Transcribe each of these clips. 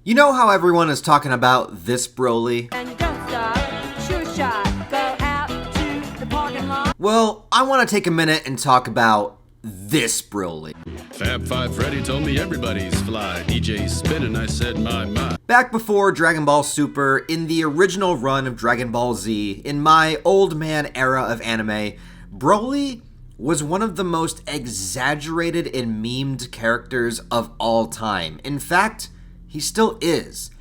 You know how everyone is talking about this BROLY? And you don't stop, sure shot, go out to the parking lot. Well, I want to take a minute and talk about this BROLY. Fab Five Freddy told me everybody's fly. DJ spinning, I said my. Back before Dragon Ball Super, in the original run of Dragon Ball Z, in my old man era of anime, BROLY was one of the most exaggerated and memed characters of all time. In fact, he still is.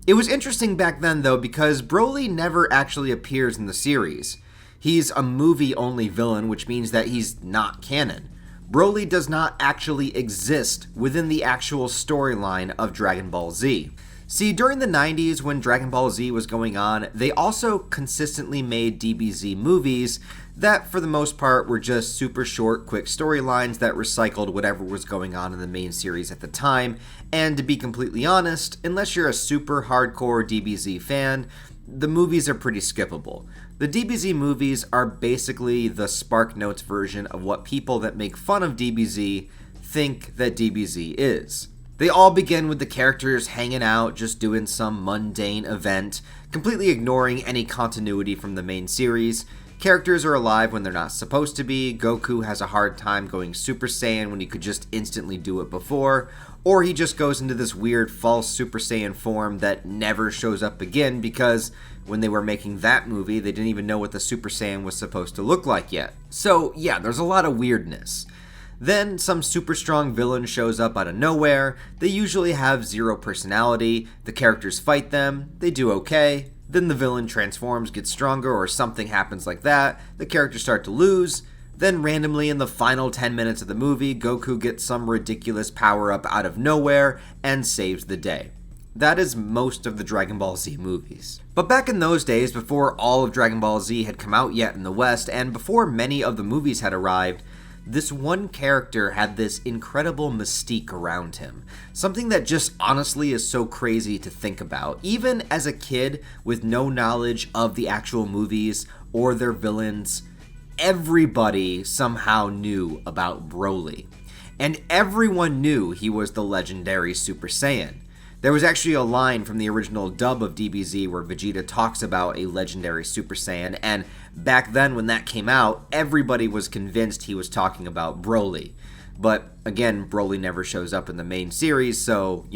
It was interesting back then though, because BROLY never actually appears in the series. He's a movie-only villain, which means that he's not canon. BROLY does not actually exist within the actual storyline of Dragon Ball Z. See, during the 90s when Dragon Ball Z was going on, they also consistently made DBZ movies that, for the most part, were just super short, quick storylines that recycled whatever was going on in the main series at the time, and to be completely honest, unless you're a super hardcore DBZ fan, the movies are pretty skippable. The DBZ movies are basically the SparkNotes version of what people that make fun of DBZ think that DBZ is. They all begin with the characters hanging out, just doing some mundane event, completely ignoring any continuity from the main series. Characters are alive when they're not supposed to be. Goku has a hard time going Super Saiyan when he could just instantly do it before, or he just goes into this weird false Super Saiyan form that never shows up again because when they were making that movie, they didn't even know what the Super Saiyan was supposed to look like yet. So yeah, there's a lot of weirdness. Then some super strong villain shows up out of nowhere. They usually have zero personality. The characters fight them. They do okay. Then the villain transforms, gets stronger, or something happens like that. The characters start to lose. Then randomly in the final 10 minutes of the movie, Goku gets some ridiculous power-up out of nowhere and saves the day. That is most of the Dragon Ball Z movies. But back in those days, before all of Dragon Ball Z had come out yet in the West, and before many of the movies had arrived, this one character had this incredible mystique around him. Something that just honestly is so crazy to think about. Even as a kid with no knowledge of the actual movies or their villains, everybody somehow knew about BROLY. And everyone knew he was the legendary Super Saiyan. There was actually a line from the original dub of DBZ where Vegeta talks about a legendary Super Saiyan, and back then when that came out, everybody was convinced he was talking about BROLY. But again, BROLY never shows up in the main series, so,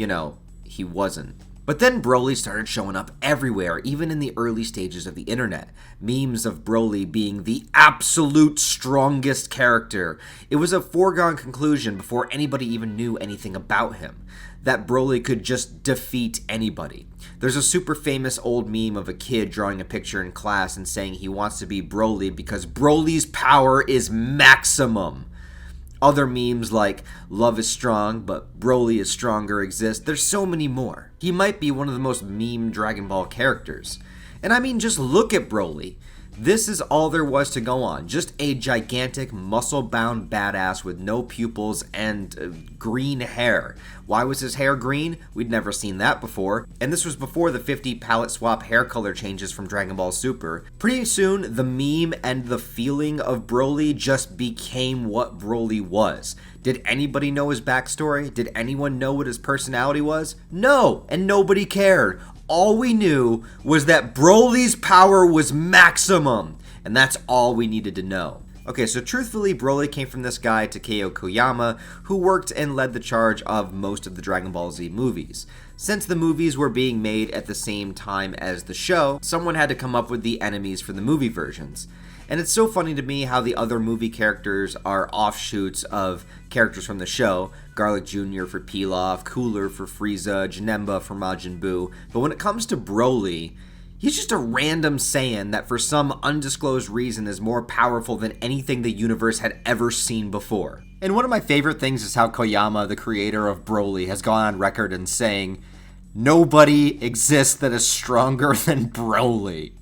he wasn't. But then BROLY started showing up everywhere, even in the early stages of the internet. Memes of BROLY being the absolute strongest character. It was a foregone conclusion before anybody even knew anything about him, that BROLY could just defeat anybody. There's a super famous old meme of a kid drawing a picture in class and saying he wants to be BROLY because BROLY's power is maximum. Other memes like love is strong, but BROLY is stronger exist. There's so many more. He might be one of the most meme Dragon Ball characters. And I mean, just look at BROLY. This is all there was to go on. Just a gigantic, muscle-bound badass with no pupils and green hair. Why was his hair green? We'd never seen that before. And this was before the 50 palette swap hair color changes from Dragon Ball Super. Pretty soon, the meme and the feeling of BROLY just became what BROLY was. Did anybody know his backstory? Did anyone know what his personality was? No, and nobody cared. All we knew was that BROLY's power was maximum, and that's all we needed to know. Okay, so truthfully, BROLY came from this guy, Takeo Koyama, who worked and led the charge of most of the Dragon Ball Z movies. Since the movies were being made at the same time as the show, someone had to come up with the enemies for the movie versions. And it's so funny to me how the other movie characters are offshoots of characters from the show. Garlic Jr. for Pilaf, Cooler for Frieza, Janemba for Majin Buu. But when it comes to BROLY, he's just a random Saiyan that for some undisclosed reason is more powerful than anything the universe had ever seen before. And one of my favorite things is how Koyama, the creator of BROLY, has gone on record in saying, "Nobody exists that is stronger than BROLY."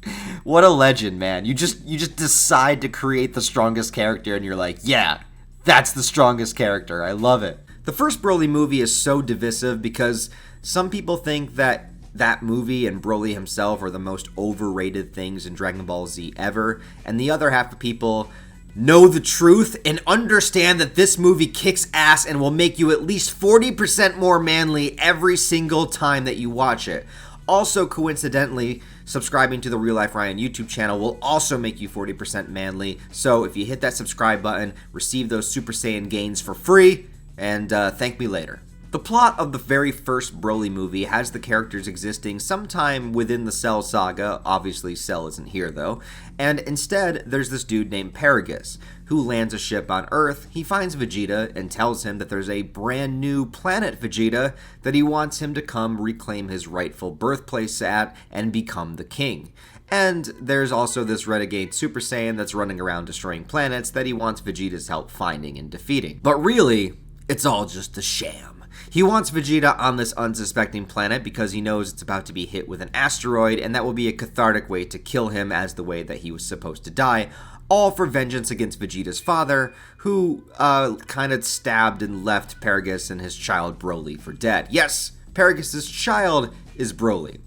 What a legend, man. You just decide to create the strongest character and you're like, yeah, that's the strongest character. I love it. The first BROLY movie is so divisive because some people think that that movie and BROLY himself are the most overrated things in Dragon Ball Z ever, and the other half of people know the truth and understand that this movie kicks ass and will make you at least 40% more manly every single time that you watch it. Also, coincidentally, subscribing to the Real Life Ryan YouTube channel will also make you 40% manly. So if you hit that subscribe button, receive those Super Saiyan gains for free, and thank me later. The plot of the very first Broly movie has the characters existing sometime within the Cell saga. Obviously, Cell isn't here though. And instead, there's this dude named Paragus, who lands a ship on Earth. He finds Vegeta and tells him that there's a brand new planet Vegeta that he wants him to come reclaim his rightful birthplace at and become the king. And there's also this renegade Super Saiyan that's running around destroying planets that he wants Vegeta's help finding and defeating. But really, it's all just a sham. He wants Vegeta on this unsuspecting planet because he knows it's about to be hit with an asteroid, and that will be a cathartic way to kill him as the way that he was supposed to die, all for vengeance against Vegeta's father, who kind of stabbed and left Paragus and his child Broly for dead. Yes, Paragus' child is Broly.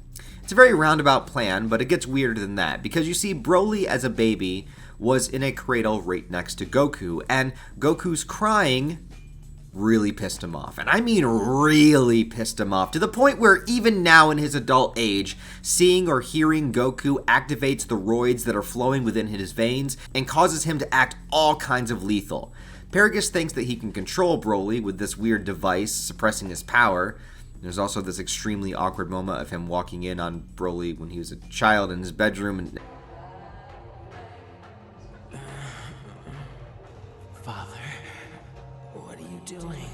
It's a very roundabout plan, but it gets weirder than that, because you see, Broly as a baby was in a cradle right next to Goku, and Goku's crying really pissed him off. And I mean really pissed him off, to the point where even now in his adult age, seeing or hearing Goku activates the roids that are flowing within his veins and causes him to act all kinds of lethal. Paragus thinks that he can control Broly with this weird device, suppressing his power. There's also this extremely awkward moment of him walking in on Broly when he was a child in his bedroom and... Father, what are you doing?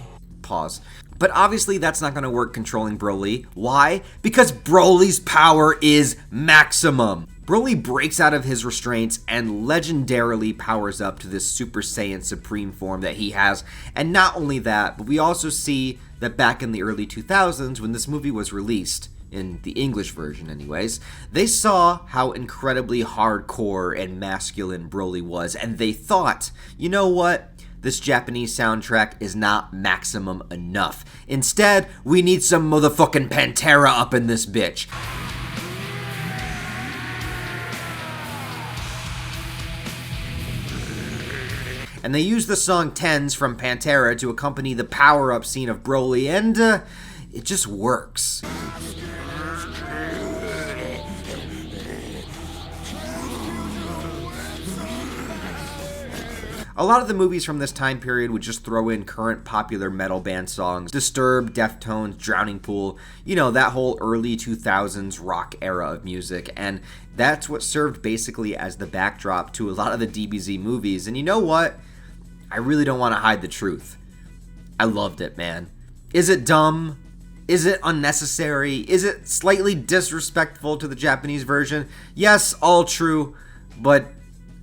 Pause. But obviously that's not going to work controlling Broly. Why? Because Broly's power is maximum. Broly breaks out of his restraints and legendarily powers up to this Super Saiyan Supreme form that he has. And not only that, but we also see that back in the early 2000s, when this movie was released, in the English version anyways, they saw how incredibly hardcore and masculine Broly was, and they thought, you know what? This Japanese soundtrack is not maximum enough. Instead, we need some motherfucking Pantera up in this bitch. And they used the song Tens from Pantera to accompany the power-up scene of Broly, and it just works. A lot of the movies from this time period would just throw in current popular metal band songs, Disturbed, Deftones, Drowning Pool, you know, that whole early 2000s rock era of music, and that's what served basically as the backdrop to a lot of the DBZ movies. And you know what? I really don't want to hide the truth. I loved it, man. Is it dumb? Is it unnecessary? Is it slightly disrespectful to the Japanese version? Yes, all true, but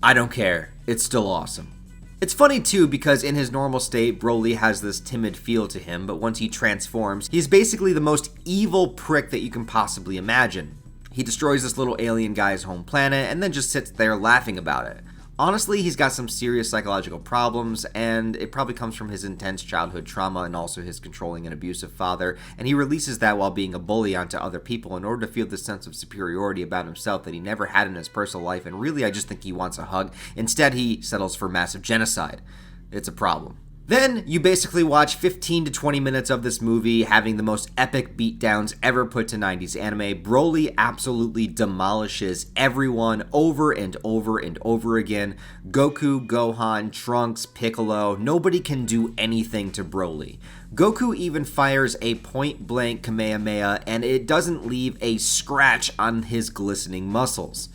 I don't care. It's still awesome. It's funny too, because in his normal state, Broly has this timid feel to him, but once he transforms, he's basically the most evil prick that you can possibly imagine. He destroys this little alien guy's home planet and then just sits there laughing about it. Honestly, he's got some serious psychological problems, and it probably comes from his intense childhood trauma and also his controlling and abusive father, and he releases that while being a bully onto other people in order to feel this sense of superiority about himself that he never had in his personal life, and really I just think he wants a hug. Instead, he settles for massive genocide. It's a problem. Then you basically watch 15 to 20 minutes of this movie having the most epic beatdowns ever put to 90s anime. Broly absolutely demolishes everyone over and over and over again. Goku, Gohan, Trunks, Piccolo, nobody can do anything to Broly. Goku even fires a point-blank Kamehameha and it doesn't leave a scratch on his glistening muscles.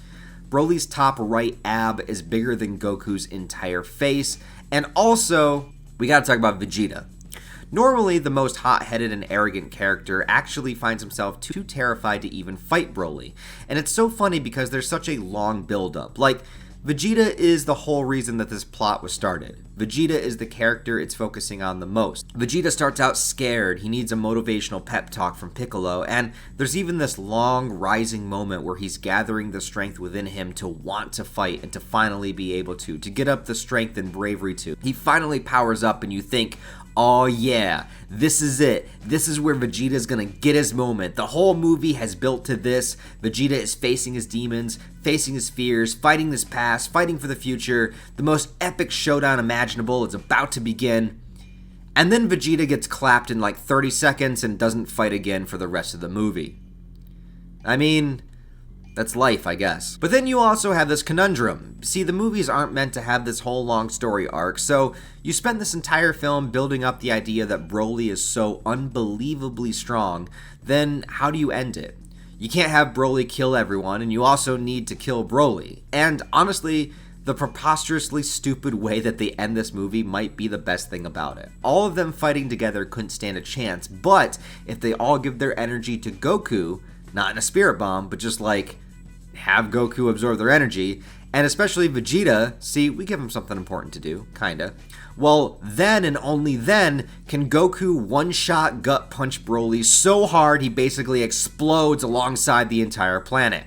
Broly's top right ab is bigger than Goku's entire face, and also, we gotta talk about Vegeta. Normally, the most hot-headed and arrogant character actually finds himself too terrified to even fight Broly. And it's so funny because there's such a long build-up. Like, Vegeta is the whole reason that this plot was started. Vegeta is the character it's focusing on the most. Vegeta starts out scared, he needs a motivational pep talk from Piccolo, and there's even this long rising moment where he's gathering the strength within him to want to fight and to finally be able to get up the strength and bravery to. He finally powers up and you think, oh yeah, this is it. This is where Vegeta's gonna get his moment. The whole movie has built to this. Vegeta is facing his demons, facing his fears, fighting this past, fighting for the future. The most epic showdown imaginable is about to begin. And then Vegeta gets clapped in like 30 seconds and doesn't fight again for the rest of the movie. I mean, that's life, I guess. But then you also have this conundrum. See, the movies aren't meant to have this whole long story arc, so you spend this entire film building up the idea that Broly is so unbelievably strong, then how do you end it? You can't have Broly kill everyone, and you also need to kill Broly. And honestly, the preposterously stupid way that they end this movie might be the best thing about it. All of them fighting together couldn't stand a chance, but if they all give their energy to Goku, not in a spirit bomb, but just like have Goku absorb their energy, and especially Vegeta, see, we give him something important to do, kinda. Well, then and only then can Goku one-shot gut punch Broly so hard he basically explodes alongside the entire planet.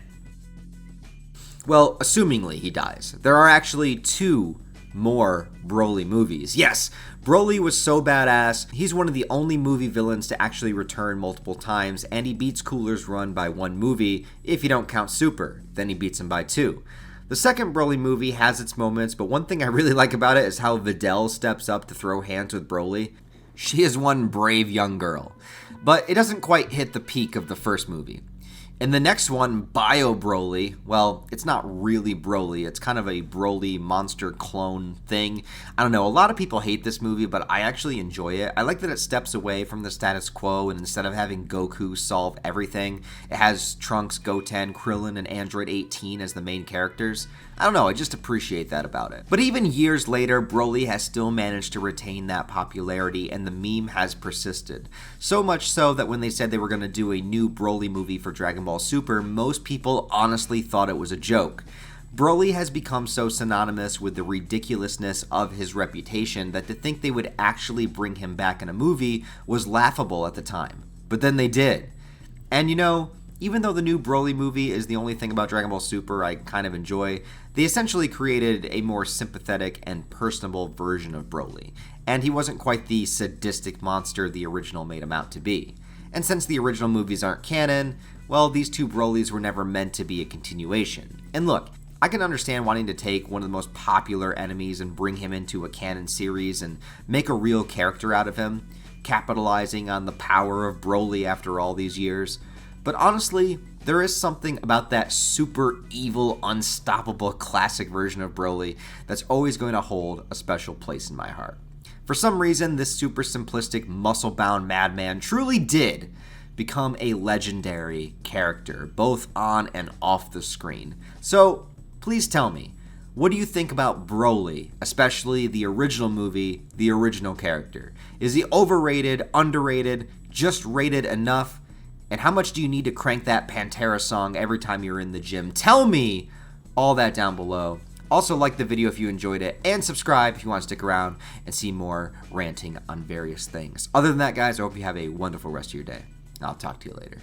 Well, assumingly he dies. There are actually 2 more Broly movies. Yes, Broly was so badass, he's one of the only movie villains to actually return multiple times, and he beats Cooler's run by 1 movie, if you don't count Super. Then he beats him by 2. The second Broly movie has its moments, but one thing I really like about it is how Videl steps up to throw hands with Broly. She is one brave young girl. But it doesn't quite hit the peak of the first movie. In the next one, Bio Broly, well, it's not really Broly, it's kind of a Broly monster clone thing. I don't know, a lot of people hate this movie, but I actually enjoy it. I like that it steps away from the status quo, and instead of having Goku solve everything, it has Trunks, Goten, Krillin, and Android 18 as the main characters. I don't know, I just appreciate that about it. But even years later, Broly has still managed to retain that popularity, and the meme has persisted. So much so that when they said they were going to do a new Broly movie for Dragon Ball Super, most people honestly thought it was a joke. Broly has become so synonymous with the ridiculousness of his reputation that to think they would actually bring him back in a movie was laughable at the time. But then they did. And you know, even though the new Broly movie is the only thing about Dragon Ball Super I kind of enjoy, they essentially created a more sympathetic and personable version of Broly, and he wasn't quite the sadistic monster the original made him out to be. And since the original movies aren't canon, well, these 2 Brolys were never meant to be a continuation. And look, I can understand wanting to take one of the most popular enemies and bring him into a canon series and make a real character out of him, capitalizing on the power of Broly after all these years. But honestly, there is something about that super evil, unstoppable classic version of Broly that's always going to hold a special place in my heart. For some reason, this super simplistic, muscle-bound madman truly did become a legendary character, both on and off the screen. So, please tell me, what do you think about Broly, especially the original movie, the original character? Is he overrated, underrated, just rated enough? And how much do you need to crank that Pantera song every time you're in the gym? Tell me all that down below. Also, like the video if you enjoyed it, and subscribe if you want to stick around and see more ranting on various things. Other than that, guys, I hope you have a wonderful rest of your day. I'll talk to you later.